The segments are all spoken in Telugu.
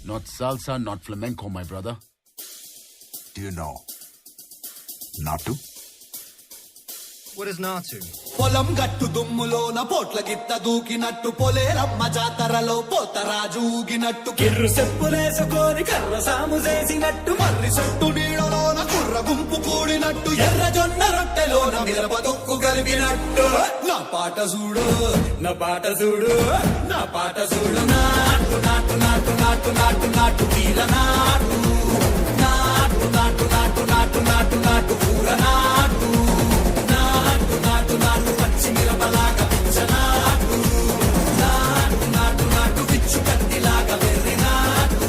Not salsa, not flamenco, my brother. Do you know Natu? What is Natu? పొలం గట్టు దుమ్ములోన పోట్ల గిత్త దూకినట్టు పొలేరమ్మ జాతరలో పోతరాజు ఊగినట్టు కిర్రు చెప్పులేసుకొని కర్ర సాము చేసినట్టు మర్రి చెట్టు నీడలోన కుర్ర గుంపు కూడినట్టు ఎర్ర జొన్న రొట్టెలోన మిరప దొక్కు కలిపినట్టు నా పాట చూడు నా పాట చూడు నా పాట చూడు నాటు నాటు నాటు నాటు నాటు నాటు వీర నాటు నాటు నాటు నాటు నాటు నాటు నాటు పూర నాటు నాటు నాటు నాటు పచ్చి మిరపలాగా పిచ్చనాటు నాటు నాటు నాటు పిచ్చు కత్తిలాగా వెర్రి నాటు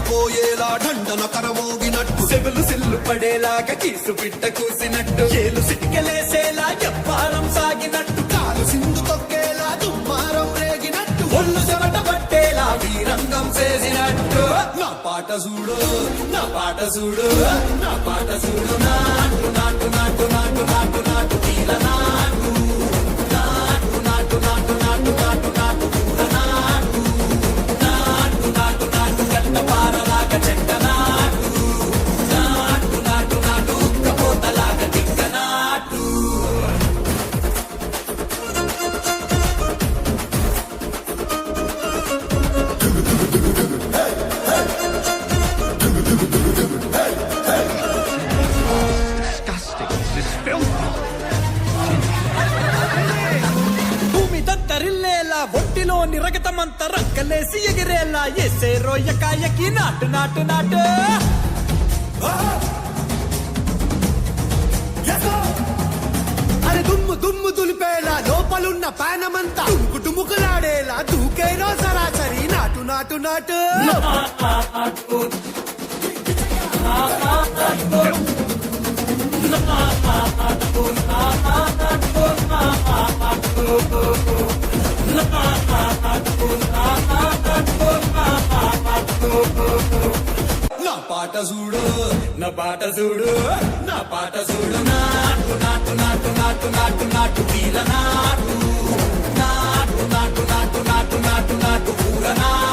పోయేలా ఢండన కరమోగినట్టు సెవులు సిల్లు పడేలాగా కీసు పిట్ట కూసినట్టు ఏలు సిటికెలేసేలా ఎప్పారం సాగినట్టు కాలు సింధు తొక్కేలా దుమ్మారం రేగినట్టు ఒళ్ళు చెమట పట్టేలా వీరంగం చేసినట్టు నా పాట చూడు నా పాట చూడు నా పాట చూడు నాటు నాటు నాటు నాటు నాటు నాటు తీల నాటు నాటు నాటు నాటు నాటు నాటు నాటు పూల నాటు నాటు నాటు నాటు గంట పారలాగా చెట్ట నాటు నాటు నాటు నాటు ఉక్కపోతలాగా దిక్క నాటు భూమి దత్తరిల్లేలా ఒంటిలోని రగతమంతా రక్కలేసి ఎగిరేలా ఎసే రోయకాయకి నాటు నాటు నాటు అరే దుమ్ము దుమ్ము దులిపేలా లోపలున్న పానమంతా తుముకు టుముకులాడేలా దూకేనో సరాసరి నాటు నాటు నాటు నా పాట చూడు నా పాట చూడు నా పాట చూడు నాటు నాటు నాటు నాటు నాటు నాటు వీల నాటు నాటు నాటు నాటు నాటు నాటు నాటు పూల నాటు